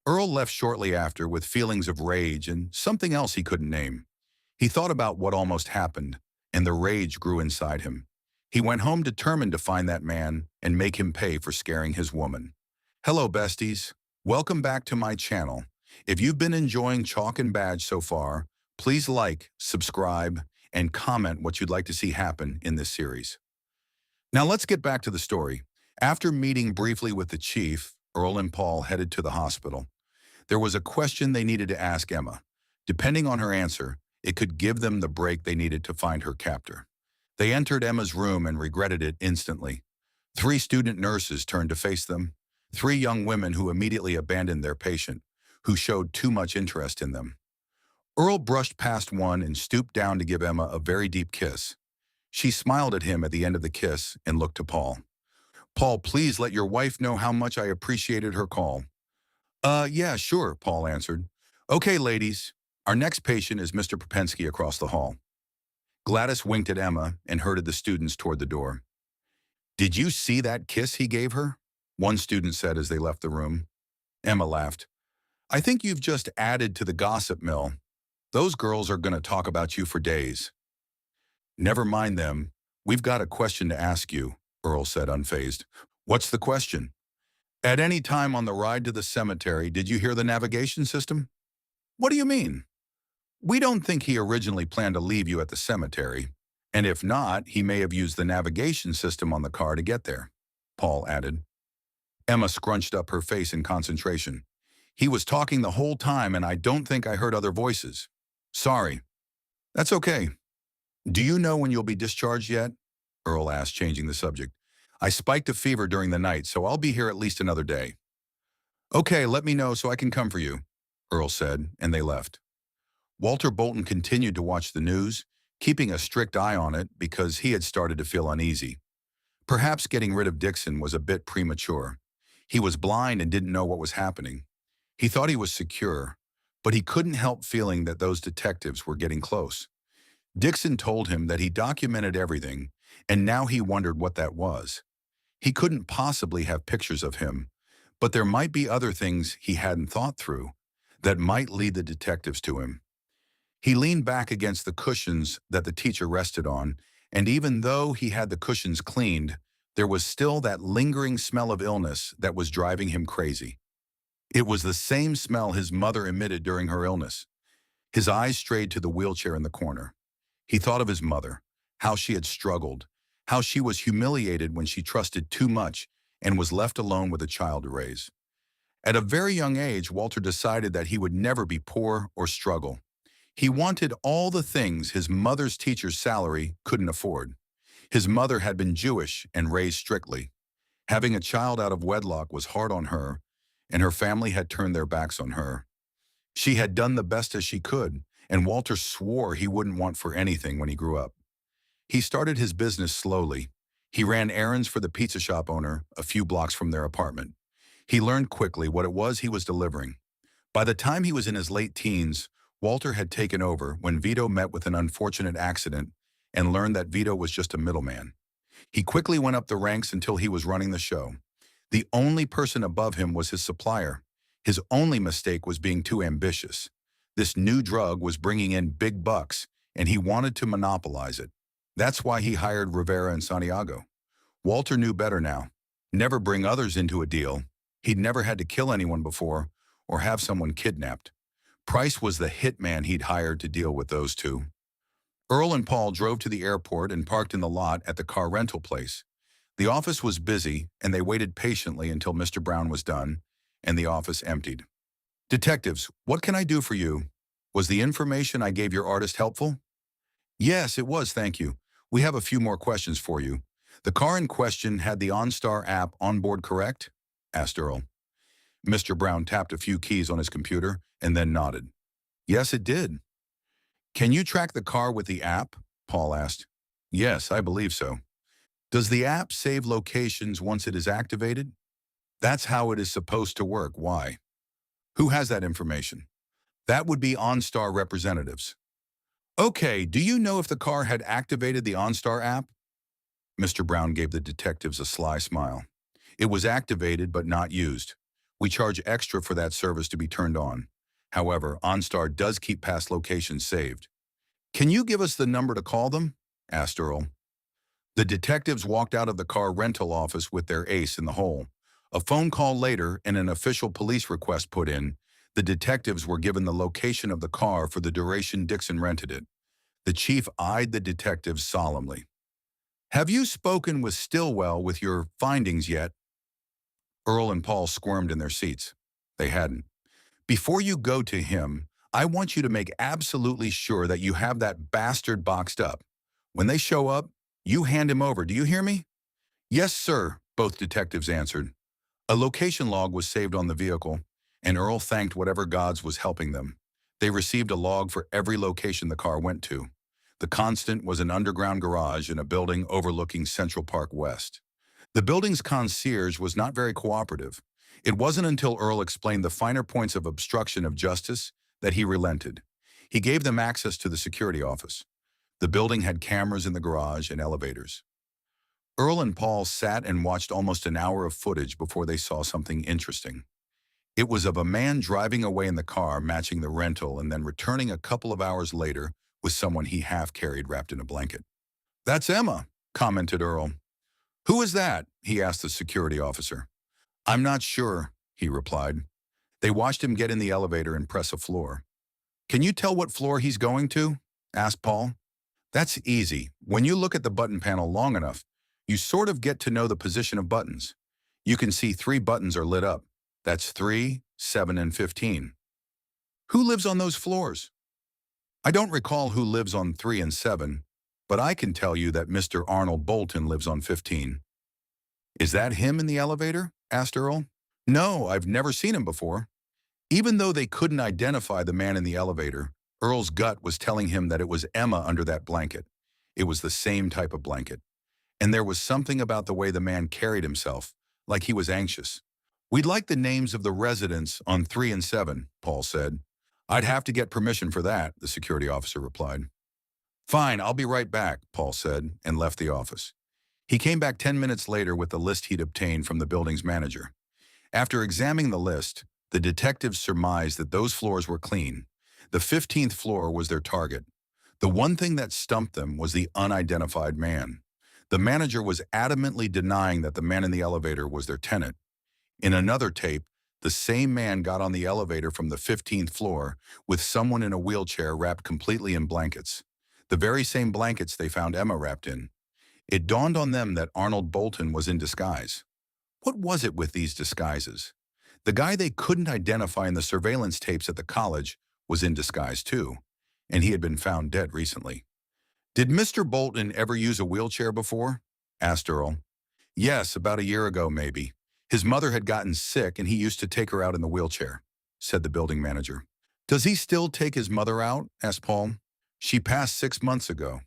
Earl left shortly after with feelings of rage and something else he couldn't name. He thought about what almost happened, and the rage grew inside him. He went home determined to find that man and make him pay for scaring his woman. Hello, besties. Welcome back to my channel. If you've been enjoying Chalk and Badge so far, please like, subscribe, and comment what you'd like to see happen in this series. Now let's get back to the story. After meeting briefly with the chief, Earl and Paul headed to the hospital. There was a question they needed to ask Emma. Depending on her answer, it could give them the break they needed to find her captor. They entered Emma's room and regretted it instantly. 3 student nurses turned to face them. 3 young women who immediately abandoned their patient, who showed too much interest in them. Earl brushed past one and stooped down to give Emma a very deep kiss. She smiled at him at the end of the kiss and looked to Paul. Paul, please let your wife know how much I appreciated her call. Yeah, sure, Paul answered. Okay, ladies, our next patient is Mr. Propensky across the hall. Gladys winked at Emma and herded the students toward the door. Did you see that kiss he gave her? One student said as they left the room. Emma laughed. I think you've just added to the gossip mill. Those girls are going to talk about you for days. Never mind them. We've got a question to ask you, Earl said unfazed. What's the question? At any time on the ride to the cemetery, did you hear the navigation system? What do you mean? We don't think he originally planned to leave you at the cemetery, and if not, he may have used the navigation system on the car to get there, Paul added. Emma scrunched up her face in concentration. He was talking the whole time, and I don't think I heard other voices. Sorry. That's okay. Do you know when you'll be discharged yet? Earl asked, changing the subject. I spiked a fever during the night, so I'll be here at least another day. Okay, let me know so I can come for you, Earl said, and they left. Walter Bolton continued to watch the news, keeping a strict eye on it because he had started to feel uneasy. Perhaps getting rid of Dixon was a bit premature. He was blind and didn't know what was happening. He thought he was secure, but he couldn't help feeling that those detectives were getting close. Dixon told him that he documented everything, and now he wondered what that was. He couldn't possibly have pictures of him, but there might be other things he hadn't thought through that might lead the detectives to him. He leaned back against the cushions that the teacher rested on, and even though he had the cushions cleaned, there was still that lingering smell of illness that was driving him crazy. It was the same smell his mother emitted during her illness. His eyes strayed to the wheelchair in the corner. He thought of his mother, how she had struggled, how she was humiliated when she trusted too much and was left alone with a child to raise. At a very young age, Walter decided that he would never be poor or struggle. He wanted all the things his mother's teacher's salary couldn't afford. His mother had been Jewish and raised strictly. Having a child out of wedlock was hard on her, and her family had turned their backs on her. She had done the best as she could, and Walter swore he wouldn't want for anything when he grew up. He started his business slowly. He ran errands for the pizza shop owner a few blocks from their apartment. He learned quickly what it was he was delivering. By the time he was in his late teens, Walter had taken over when Vito met with an unfortunate accident and learned that Vito was just a middleman. He quickly went up the ranks until he was running the show. The only person above him was his supplier. His only mistake was being too ambitious. This new drug was bringing in big bucks, and he wanted to monopolize it. That's why he hired Rivera and Santiago. Walter knew better now. Never bring others into a deal. He'd never had to kill anyone before or have someone kidnapped. Price was the hitman he'd hired to deal with those two. Earl and Paul drove to the airport and parked in the lot at the car rental place. The office was busy, and they waited patiently until Mr. Brown was done, and the office emptied. Detectives, what can I do for you? Was the information I gave your artist helpful? Yes, it was, thank you. We have a few more questions for you. The car in question had the OnStar app on board, correct? Asked Earl. Mr. Brown tapped a few keys on his computer and then nodded. Yes, it did. Can you track the car with the app? Paul asked. Yes, I believe so. Does the app save locations once it is activated? That's how it is supposed to work. Why? Who has that information? That would be OnStar representatives. Okay, do you know if the car had activated the OnStar app? Mr. Brown gave the detectives a sly smile. It was activated but not used. We charge extra for that service to be turned on. However, OnStar does keep past locations saved. Can you give us the number to call them? Asked Earl. The detectives walked out of the car rental office with their ace in the hole. A phone call later and an official police request put in, the detectives were given the location of the car for the duration Dixon rented it. The chief eyed the detectives solemnly. Have you spoken with Stillwell with your findings yet? Earl and Paul squirmed in their seats. They hadn't. Before you go to him, I want you to make absolutely sure that you have that bastard boxed up. When they show up, you hand him over. Do you hear me? Yes, sir, both detectives answered. A location log was saved on the vehicle, and Earl thanked whatever gods was helping them. They received a log for every location the car went to. The constant was an underground garage in a building overlooking Central Park West. The building's concierge was not very cooperative. It wasn't until Earl explained the finer points of obstruction of justice that he relented. He gave them access to the security office. The building had cameras in the garage and elevators. Earl and Paul sat and watched almost an hour of footage before they saw something interesting. It was of a man driving away in the car matching the rental and then returning a couple of hours later with someone he half carried wrapped in a blanket. That's Emma, commented Earl. Who is that? He asked the security officer. I'm not sure, he replied. They watched him get in the elevator and press a floor. Can you tell what floor he's going to? Asked Paul. That's easy. When you look at the button panel long enough, you sort of get to know the position of buttons. You can see 3 buttons are lit up. That's 3, 7, and 15. Who lives on those floors? I don't recall who lives on 3 and 7, but I can tell you that Mr. Arnold Bolton lives on 15. Is that him in the elevator? Asked Earl. No, I've never seen him before. Even though they couldn't identify the man in the elevator, Earl's gut was telling him that it was Emma under that blanket. It was the same type of blanket. And there was something about the way the man carried himself, like he was anxious. We'd like the names of the residents on 3 and 7, Paul said. I'd have to get permission for that, the security officer replied. Fine, I'll be right back, Paul said, and left the office. He came back 10 minutes later with the list he'd obtained from the building's manager. After examining the list, the detectives surmised that those floors were clean. The 15th floor was their target. The one thing that stumped them was the unidentified man. The manager was adamantly denying that the man in the elevator was their tenant. In another tape, the same man got on the elevator from the 15th floor with someone in a wheelchair wrapped completely in blankets. The very same blankets they found Emma wrapped in. It dawned on them that Arnold Bolton was in disguise. What was it with these disguises? The guy they couldn't identify in the surveillance tapes at the college was in disguise too, and he had been found dead recently. Did Mr. Bolton ever use a wheelchair before? Asked Earl. Yes, about a year ago maybe. His mother had gotten sick and he used to take her out in the wheelchair, said the building manager. Does he still take his mother out? Asked Paul. She passed 6 months ago.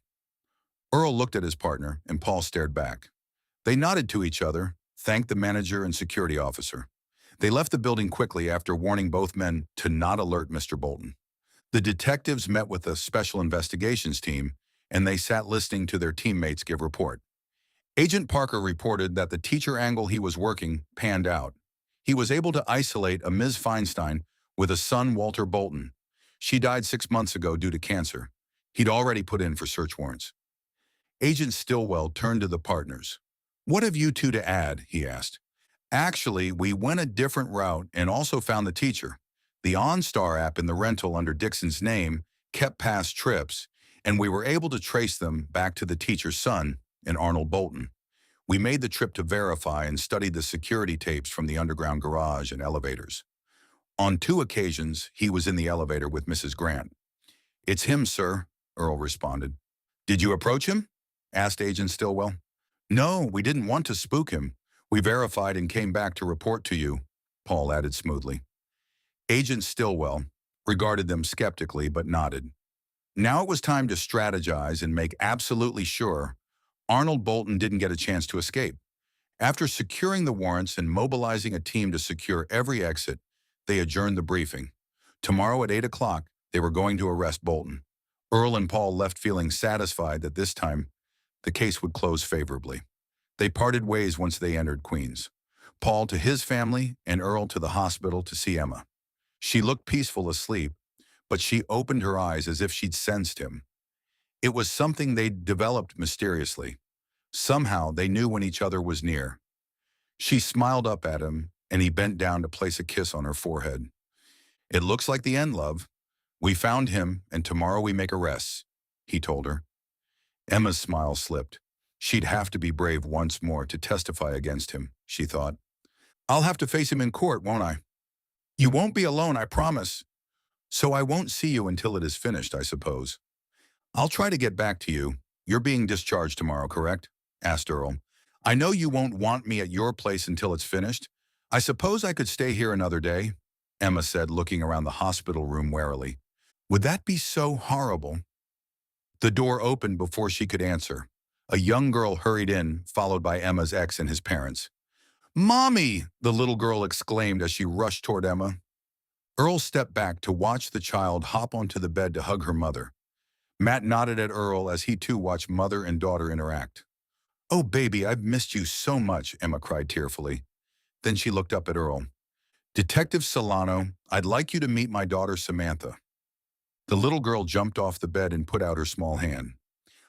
Earl looked at his partner and Paul stared back. They nodded to each other, thanked the manager and security officer. They left the building quickly after warning both men to not alert Mr. Bolton. The detectives met with the special investigations team and they sat listening to their teammates give report. Agent Parker reported that the teacher angle he was working panned out. He was able to isolate a Ms. Feinstein with a son, Walter Bolton. She died 6 months ago due to cancer. He'd already put in for search warrants. Agent Stillwell turned to the partners. What have you two to add? He asked. Actually, we went a different route and also found the teacher. The OnStar app in the rental under Dixon's name kept past trips, and we were able to trace them back to the teacher's son and Arnold Bolton. We made the trip to verify and studied the security tapes from the underground garage and elevators. On 2 occasions, he was in the elevator with Mrs. Grant. It's him, sir, Earl responded. Did you approach him? Asked Agent Stillwell. No, we didn't want to spook him. We verified and came back to report to you, Paul added smoothly. Agent Stillwell regarded them skeptically but nodded. Now it was time to strategize and make absolutely sure Arnold Bolton didn't get a chance to escape. After securing the warrants and mobilizing a team to secure every exit, they adjourned the briefing. Tomorrow at 8 o'clock, they were going to arrest Bolton. Earl and Paul left feeling satisfied that this time the case would close favorably. They parted ways once they entered Queens. Paul to his family, and Earl to the hospital to see Emma. She looked peaceful asleep, but she opened her eyes as if she'd sensed him. It was something they'd developed mysteriously. Somehow they knew when each other was near. She smiled up at him, and he bent down to place a kiss on her forehead. "It looks like the end, love. We found him, and tomorrow we make arrests," he told her. Emma's smile slipped. She'd have to be brave once more to testify against him, she thought. "I'll have to face him in court, won't I?" "You won't be alone, I promise. So I won't see you until it is finished, I suppose." "I'll try to get back to you. You're being discharged tomorrow, correct?" asked Earl. "I know you won't want me at your place until it's finished. I suppose I could stay here another day," Emma said, looking around the hospital room warily. "Would that be so horrible?" The door opened before she could answer. A young girl hurried in, followed by Emma's ex and his parents. "Mommy!" the little girl exclaimed as she rushed toward Emma. Earl stepped back to watch the child hop onto the bed to hug her mother. Matt nodded at Earl as he too watched mother and daughter interact. "Oh, baby, I've missed you so much," Emma cried tearfully. Then she looked up at Earl. "Detective Solano, I'd like you to meet my daughter Samantha." The little girl jumped off the bed and put out her small hand.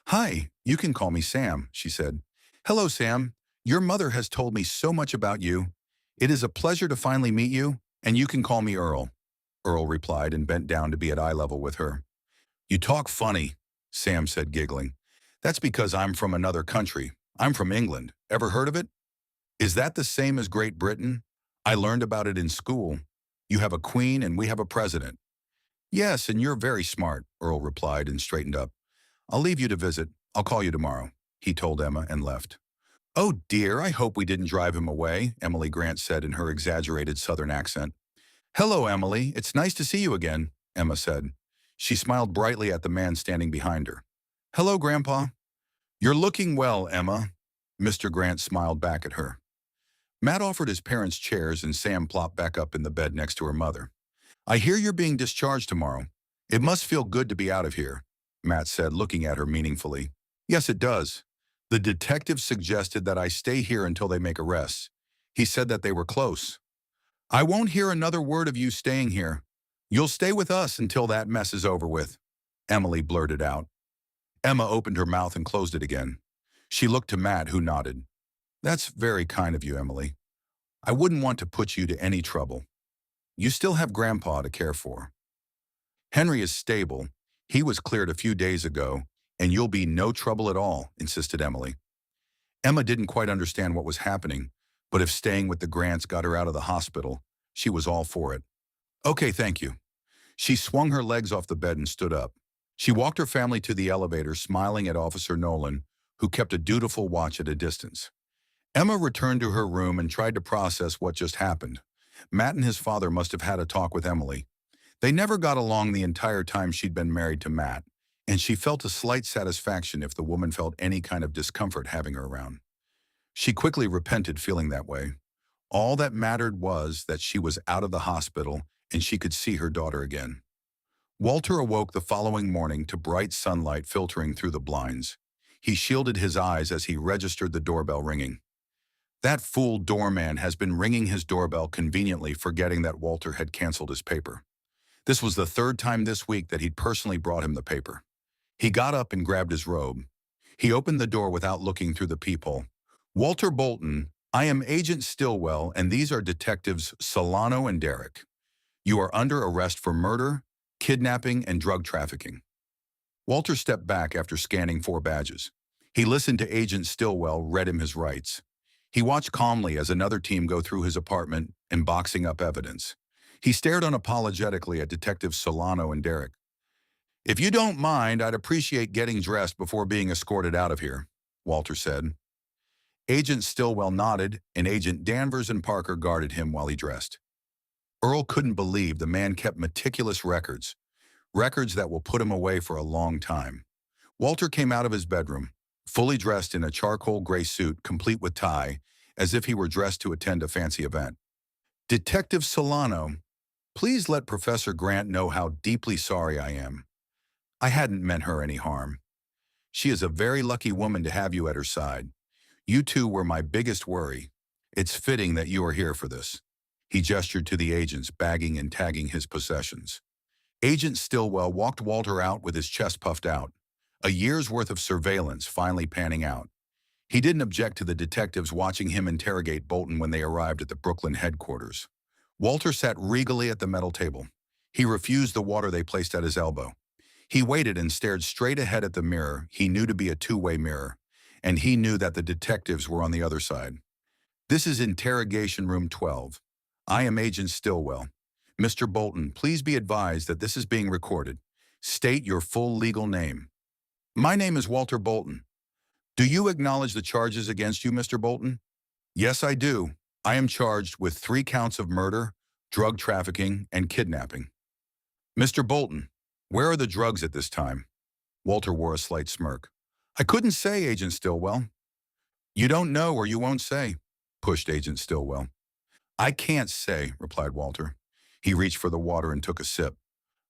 "Hi, you can call me Sam," she said. "Hello, Sam. Your mother has told me so much about you. It is a pleasure to finally meet you, and you can call me Earl." Earl replied and bent down to be at eye level with her. "You talk funny," Sam said, giggling. "That's because I'm from another country. I'm from England. Ever heard of it?" "Is that the same as Great Britain? I learned about it in school. You have a queen and we have a president." "Yes, and you're very smart," Earl replied and straightened up. "I'll leave you to visit. I'll call you tomorrow," he told Emma and left. "Oh dear, I hope we didn't drive him away," Emily Grant said in her exaggerated Southern accent. "Hello, Emily. It's nice to see you again," Emma said. She smiled brightly at the man standing behind her. "Hello, Grandpa." "You're looking well, Emma." Mr. Grant smiled back at her. Matt offered his parents chairs and Sam plopped back up in the bed next to her mother. "I hear you're being discharged tomorrow. It must feel good to be out of here," Matt said, looking at her meaningfully. "Yes, it does. The detective suggested that I stay here until they make arrests. He said that they were close." "I won't hear another word of you staying here. You'll stay with us until that mess is over with," Emily blurted out. Emma opened her mouth and closed it again. She looked to Matt, who nodded. "That's very kind of you, Emily. I wouldn't want to put you to any trouble. You still have Grandpa to care for." "Henry is stable. He was cleared a few days ago, and you'll be no trouble at all," insisted Emily. Emma didn't quite understand what was happening, but if staying with the Grants got her out of the hospital, she was all for it. "Okay, thank you." She swung her legs off the bed and stood up. She walked her family to the elevator, smiling at Officer Nolan, who kept a dutiful watch at a distance. Emma returned to her room and tried to process what just happened. Matt and his father must have had a talk with Emily. They never got along the entire time she'd been married to Matt, and she felt a slight satisfaction if the woman felt any kind of discomfort having her around. She quickly repented feeling that way. All that mattered was that she was out of the hospital and she could see her daughter again. Walter awoke the following morning to bright sunlight filtering through the blinds. He shielded his eyes as he registered the doorbell ringing. That fool doorman has been ringing his doorbell conveniently, forgetting that Walter had canceled his paper. This was the third time this week that he'd personally brought him the paper. He got up and grabbed his robe. He opened the door without looking through the peephole. "Walter Bolton, I am Agent Stillwell, and these are Detectives Solano and Derrick. You are under arrest for murder, kidnapping, and drug trafficking." Walter stepped back after scanning 4 badges. He listened to Agent Stillwell read him his rights. He watched calmly as another team go through his apartment and boxing up evidence. He stared unapologetically at Detectives Solano and Derrick. "If you don't mind, I'd appreciate getting dressed before being escorted out of here," Walter said. Agent Stillwell nodded, and Agent Danvers and Parker guarded him while he dressed. Earl couldn't believe the man kept meticulous records that will put him away for a long time. Walter came out of his bedroom, fully dressed in a charcoal gray suit, complete with tie, as if he were dressed to attend a fancy event. "Detective Solano, please let Professor Grant know how deeply sorry I am. I hadn't meant her any harm. She is a very lucky woman to have you at her side. You two were my biggest worry. It's fitting that you are here for this. He gestured to the agents, bagging and tagging his possessions. Agent Stillwell walked Walter out with his chest puffed out. A year's worth of surveillance finally panning out. He didn't object to the detectives watching him interrogate Bolton when they arrived at the Brooklyn headquarters. Walter sat regally at the metal table. He refused the water they placed at his elbow. He waited and stared straight ahead at the mirror he knew to be a two-way mirror, and he knew that the detectives were on the other side. This is Interrogation Room 12. I am Agent Stillwell. Mr. Bolton, please be advised that this is being recorded. State your full legal name. My name is Walter Bolton. Do you acknowledge the charges against you, Mr. Bolton? Yes, I do. I am charged with 3 counts of murder, drug trafficking, and kidnapping. Mr. Bolton, where are the drugs at this time? Walter wore a slight smirk. I couldn't say, Agent Stillwell. You don't know or you won't say, pushed Agent Stillwell. I can't say, replied Walter. He reached for the water and took a sip.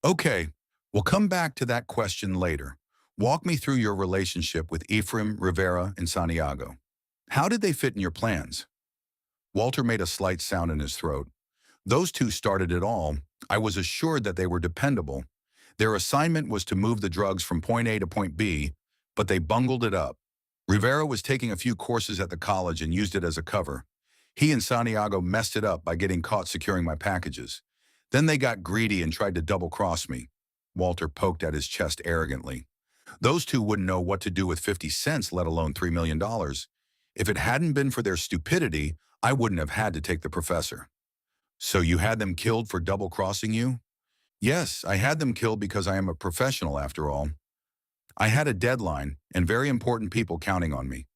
Okay, we'll come back to that question later. Walk me through your relationship with Ephraim, Rivera, and Santiago. How did they fit in your plans? Walter made a slight sound in his throat. Those two started it all. I was assured that they were dependable. Their assignment was to move the drugs from point A to point B, but they bungled it up. Rivera was taking a few courses at the college and used it as a cover. He and Santiago messed it up by getting caught securing my packages. Then they got greedy and tried to double-cross me. Walter poked at his chest arrogantly. Those two wouldn't know what to do with 50 cents, let alone $3 million. If it hadn't been for their stupidity, I wouldn't have had to take the professor. So you had them killed for double-crossing you? Yes, I had them killed because I am a professional after all. I had a deadline and very important people counting on me.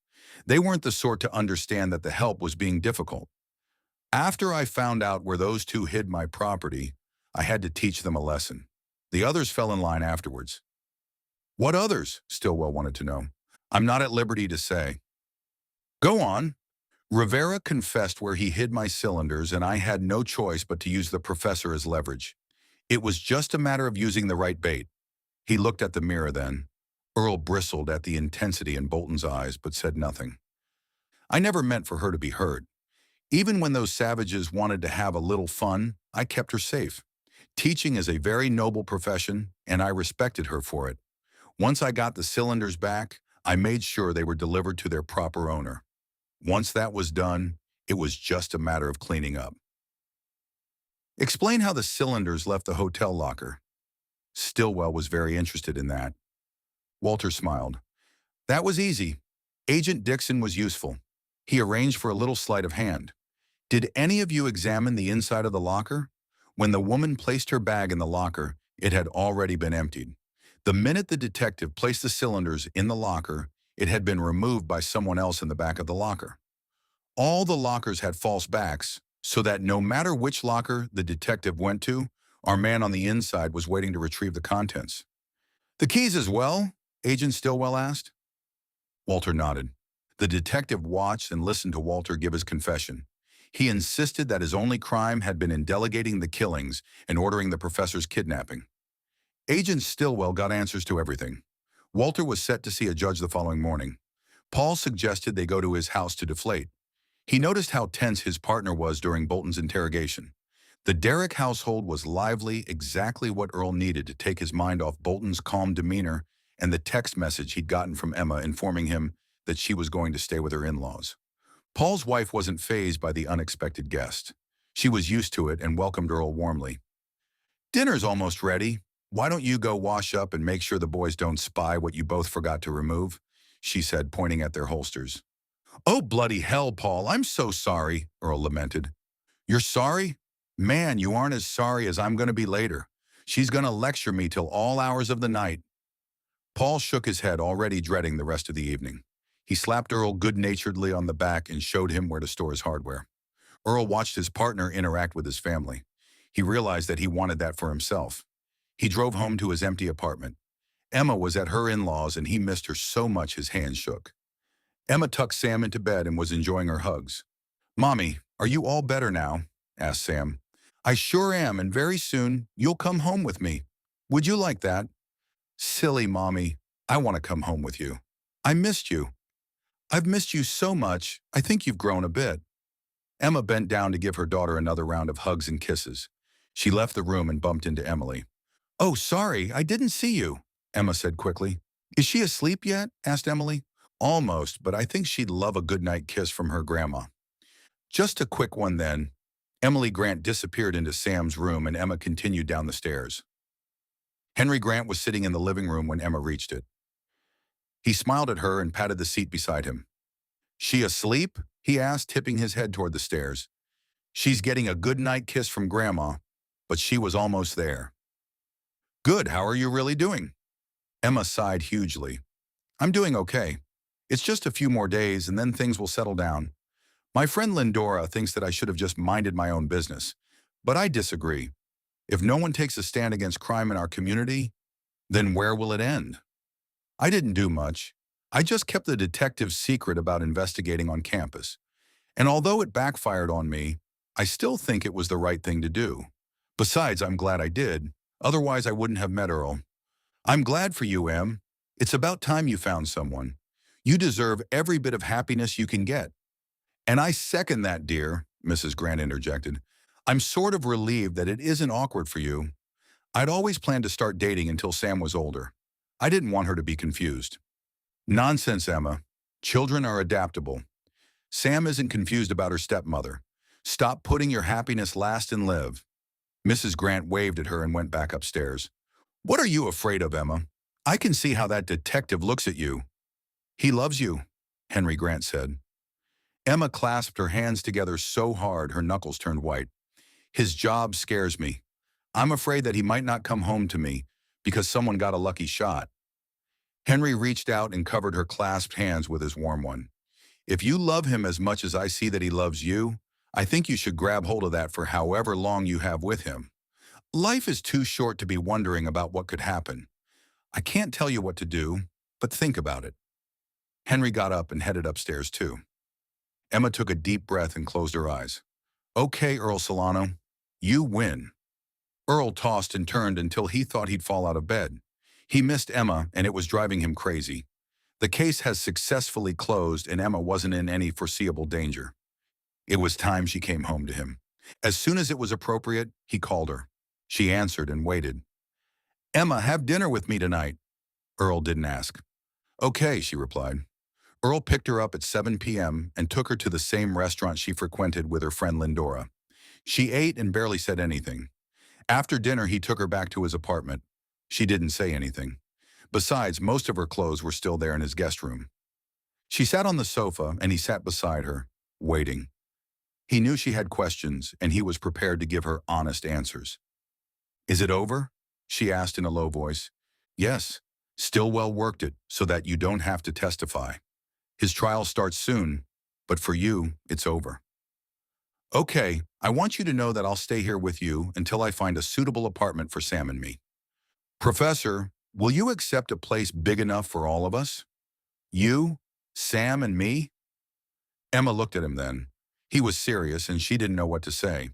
They weren't the sort to understand that the help was being difficult. After I found out where those two hid my property, I had to teach them a lesson. The others fell in line afterwards. What others? Stillwell wanted to know. I'm not at liberty to say. Go on. Rivera confessed where he hid my cylinders, and I had no choice but to use the professor as leverage. It was just a matter of using the right bait. He looked at the mirror then. Earl bristled at the intensity in Bolton's eyes, but said nothing. I never meant for her to be hurt. Even when those savages wanted to have a little fun, I kept her safe. Teaching is a very noble profession, and I respected her for it. Once I got the cylinders back, I made sure they were delivered to their proper owner. Once that was done, it was just a matter of cleaning up. Explain how the cylinders left the hotel locker. Stillwell was very interested in that. Walter smiled. That was easy. Agent Dixon was useful. He arranged for a little sleight of hand. Did any of you examine the inside of the locker? When the woman placed her bag in the locker, it had already been emptied. The minute the detective placed the cylinders in the locker, it had been removed by someone else in the back of the locker. All the lockers had false backs, so that no matter which locker the detective went to, our man on the inside was waiting to retrieve the contents. The keys as well? Agent Stillwell asked. Walter nodded. The detective watched and listened to Walter give his confession. He insisted that his only crime had been in delegating the killings and ordering the professor's kidnapping. Agent Stillwell got answers to everything. Walter was set to see a judge the following morning. Paul suggested they go to his house to deflate. He noticed how tense his partner was during Bolton's interrogation. The Derrick household was lively, exactly what Earl needed to take his mind off Bolton's calm demeanor and the text message he'd gotten from Emma informing him that she was going to stay with her in-laws. Paul's wife wasn't fazed by the unexpected guest. She was used to it and welcomed Earl warmly. Dinner's almost ready. Why don't you go wash up and make sure the boys don't spy what you both forgot to remove? She said, pointing at their holsters. Oh, bloody hell, Paul, I'm so sorry, Earl lamented. You're sorry? Man, you aren't as sorry as I'm going to be later. She's going to lecture me till all hours of the night. Paul shook his head, already dreading the rest of the evening. He slapped Earl good-naturedly on the back and showed him where to store his hardware. Earl watched his partner interact with his family. He realized that he wanted that for himself. He drove home to his empty apartment. Emma was at her in-laws and he missed her so much his hands shook. Emma tucked Sam into bed and was enjoying her hugs. Mommy, are you all better now? Asked Sam. I sure am, and very soon you'll come home with me. Would you like that? Silly Mommy, I want to come home with you. I missed you. I've missed you so much, I think you've grown a bit. Emma bent down to give her daughter another round of hugs and kisses. She left the room and bumped into Emily. "Oh, sorry, I didn't see you," Emma said quickly. "Is she asleep yet?" asked Emily. "Almost, but I think she'd love a goodnight kiss from her grandma." "Just a quick one then." Emily Grant disappeared into Sam's room and Emma continued down the stairs. Henry Grant was sitting in the living room when Emma reached it. He smiled at her and patted the seat beside him. "She asleep?" he asked, tipping his head toward the stairs. "She's getting a good night kiss from Grandma, but she was almost there." "Good, how are you really doing?" Emma sighed hugely. "I'm doing okay. It's just a few more days and then things will settle down. My friend Lindora thinks that I should have just minded my own business, but I disagree. If no one takes a stand against crime in our community, then where will it end? I didn't do much. I just kept the detective's secret about investigating on campus. And although it backfired on me, I still think it was the right thing to do. Besides, I'm glad I did. Otherwise, I wouldn't have met Earl. I'm glad for you, Em. It's about time you found someone. You deserve every bit of happiness you can get." "And I second that, dear," Mrs. Grant interjected. "I'm sort of relieved that it isn't awkward for you. I'd always planned to start dating until Sam was older. I didn't want her to be confused." "Nonsense, Emma. Children are adaptable. Sam isn't confused about her stepmother. Stop putting your happiness last and live." Mrs. Grant waved at her and went back upstairs. "What are you afraid of, Emma? I can see how that detective looks at you." "He loves you," Henry Grant said. Emma clasped her hands together so hard her knuckles turned white. "His job scares me. I'm afraid that he might not come home to me because someone got a lucky shot." Henry reached out and covered her clasped hands with his warm one. "If you love him as much as I see that he loves you, I think you should grab hold of that for however long you have with him. Life is too short to be wondering about what could happen. I can't tell you what to do, but think about it." Henry got up and headed upstairs too. Emma took a deep breath and closed her eyes. "Okay, Earl Solano, you win." Earl tossed and turned until he thought he'd fall out of bed. He missed Emma, and it was driving him crazy. The case has successfully closed, and Emma wasn't in any foreseeable danger. It was time she came home to him. As soon as it was appropriate, he called her. She answered and waited. "Emma, have dinner with me tonight." Earl didn't ask. "Okay," she replied. Earl picked her up at 7 p.m. and took her to the same restaurant she frequented with her friend Lindora. She ate and barely said anything. After dinner, he took her back to his apartment. She didn't say anything. Besides, most of her clothes were still there in his guest room. She sat on the sofa, and he sat beside her, waiting. He knew she had questions, and he was prepared to give her honest answers. "Is it over?" she asked in a low voice. "Yes. Stillwell worked it so that you don't have to testify. His trial starts soon, but for you, it's over." "Okay, I want you to know that I'll stay here with you until I find a suitable apartment for Sam and me." "Professor, will you accept a place big enough for all of us? You, Sam, and me?" Emma looked at him then. He was serious, and she didn't know what to say.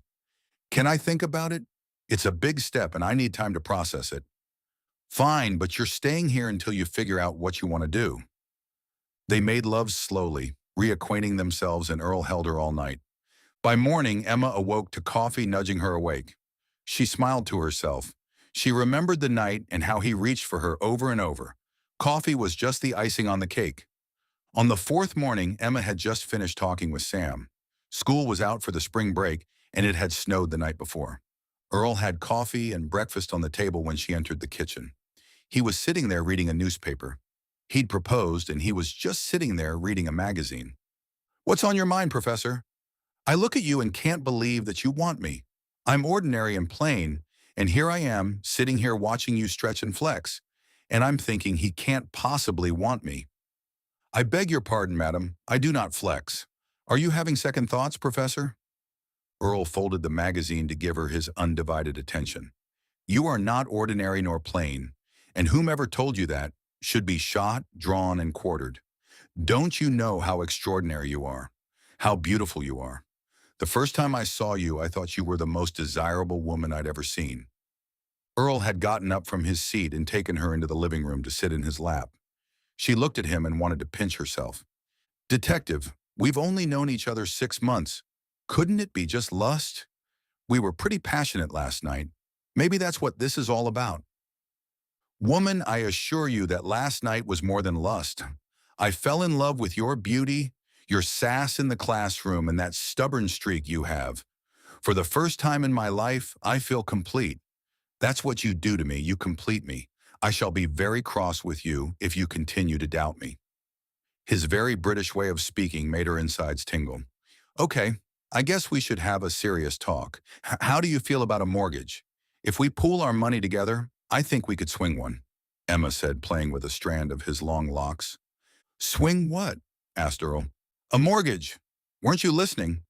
"Can I think about it? It's a big step, and I need time to process it." "Fine, but you're staying here until you figure out what you want to do." They made love slowly, reacquainting themselves, and Earl held her all night. By morning, Emma awoke to coffee nudging her awake. She smiled to herself. She remembered the night and how he reached for her over and over. Coffee was just the icing on the cake. On the fourth morning, Emma had just finished talking with Sam. School was out for the spring break, and it had snowed the night before. Earl had coffee and breakfast on the table when she entered the kitchen. He was sitting there reading a newspaper. He'd proposed, and he was just sitting there reading a magazine. "What's on your mind, Professor?" "I look at you and can't believe that you want me. I'm ordinary and plain, and here I am, sitting here watching you stretch and flex, and I'm thinking he can't possibly want me." "I beg your pardon, madam. I do not flex. Are you having second thoughts, Professor?" Earl folded the magazine to give her his undivided attention. "You are not ordinary nor plain, and whomever told you that should be shot, drawn, and quartered. Don't you know how extraordinary you are? How beautiful you are? The first time I saw you, I thought you were the most desirable woman I'd ever seen." Earl had gotten up from his seat and taken her into the living room to sit in his lap. She looked at him and wanted to pinch herself. "Detective, we've only known each other 6 months. Couldn't it be just lust? We were pretty passionate last night. Maybe that's what this is all about. Woman, I assure you that last night was more than lust. I fell in love with your beauty, your sass in the classroom, and that stubborn streak you have. For the first time in my life, I feel complete. That's what you do to me, you complete me. I shall be very cross with you if you continue to doubt me. His very British way of speaking made her insides tingle. Okay, I guess we should have a serious talk. How do you feel about a mortgage? If we pool our money together, I think we could swing one, Emma said, playing with a strand of his long locks. Swing what? Asked Earl. A mortgage. Weren't you listening?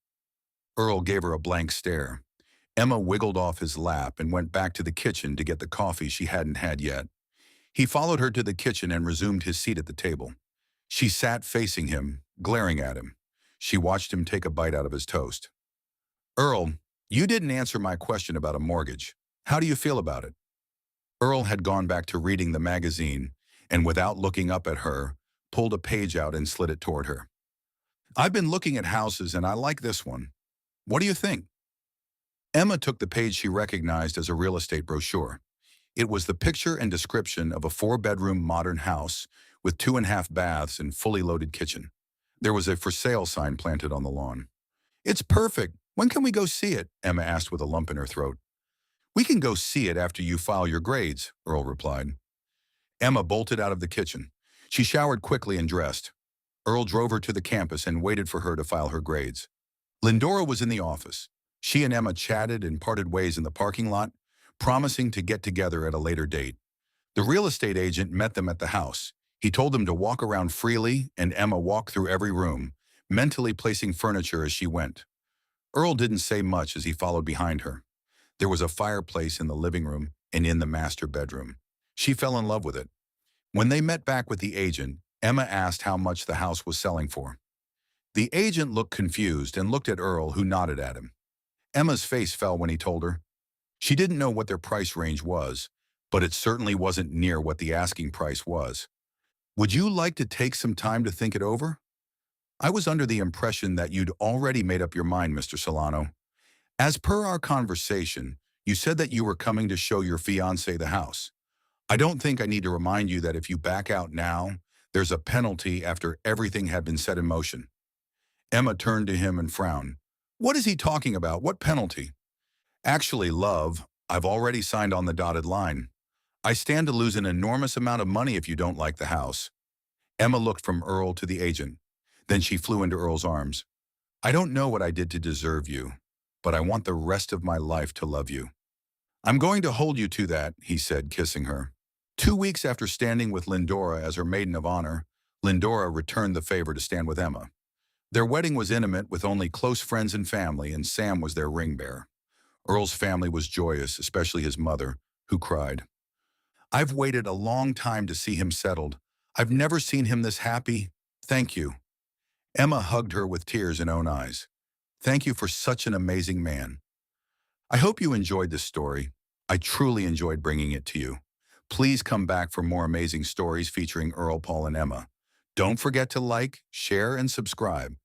Earl gave her a blank stare. Emma wiggled off his lap and went back to the kitchen to get the coffee she hadn't had yet. He followed her to the kitchen and resumed his seat at the table. She sat facing him, glaring at him. She watched him take a bite out of his toast. Earl, you didn't answer my question about a mortgage. How do you feel about it? Earl had gone back to reading the magazine and, without looking up at her, pulled a page out and slid it toward her. I've been looking at houses and I like this one. What do you think? Emma took the page she recognized as a real estate brochure. It was the picture and description of a 4-bedroom modern house with 2.5 baths and fully loaded kitchen. There was a for sale sign planted on the lawn. It's perfect. When can we go see it? Emma asked with a lump in her throat. We can go see it after you file your grades, Earl replied. Emma bolted out of the kitchen. She showered quickly and dressed. Earl drove her to the campus and waited for her to file her grades. Lindora was in the office. She and Emma chatted and parted ways in the parking lot, promising to get together at a later date. The real estate agent met them at the house. He told them to walk around freely, and Emma walked through every room, mentally placing furniture as she went. Earl didn't say much as he followed behind her. There was a fireplace in the living room and in the master bedroom. She fell in love with it. When they met back with the agent, Emma asked how much the house was selling for. The agent looked confused and looked at Earl, who nodded at him. Emma's face fell when he told her. She didn't know what their price range was, but it certainly wasn't near what the asking price was. Would you like to take some time to think it over? I was under the impression that you'd already made up your mind, Mr. Solano. As per our conversation, you said that you were coming to show your fiancé the house. I don't think I need to remind you that if you back out now, there's a penalty after everything had been set in motion. Emma turned to him and frowned. What is he talking about? What penalty? Actually, love, I've already signed on the dotted line. I stand to lose an enormous amount of money if you don't like the house. Emma looked from Earl to the agent. Then she flew into Earl's arms. I don't know what I did to deserve you, but I want the rest of my life to love you. I'm going to hold you to that, he said, kissing her. 2 weeks after standing with Lindora as her maiden of honor, Lindora returned the favor to stand with Emma. Their wedding was intimate with only close friends and family, and Sam was their ring bearer. Earl's family was joyous, especially his mother, who cried. I've waited a long time to see him settled. I've never seen him this happy. Thank you. Emma hugged her with tears in own eyes. Thank you for such an amazing man. I hope you enjoyed this story. I truly enjoyed bringing it to you. Please come back for more amazing stories featuring Earl, Paul, and Emma. Don't forget to like, share, and subscribe.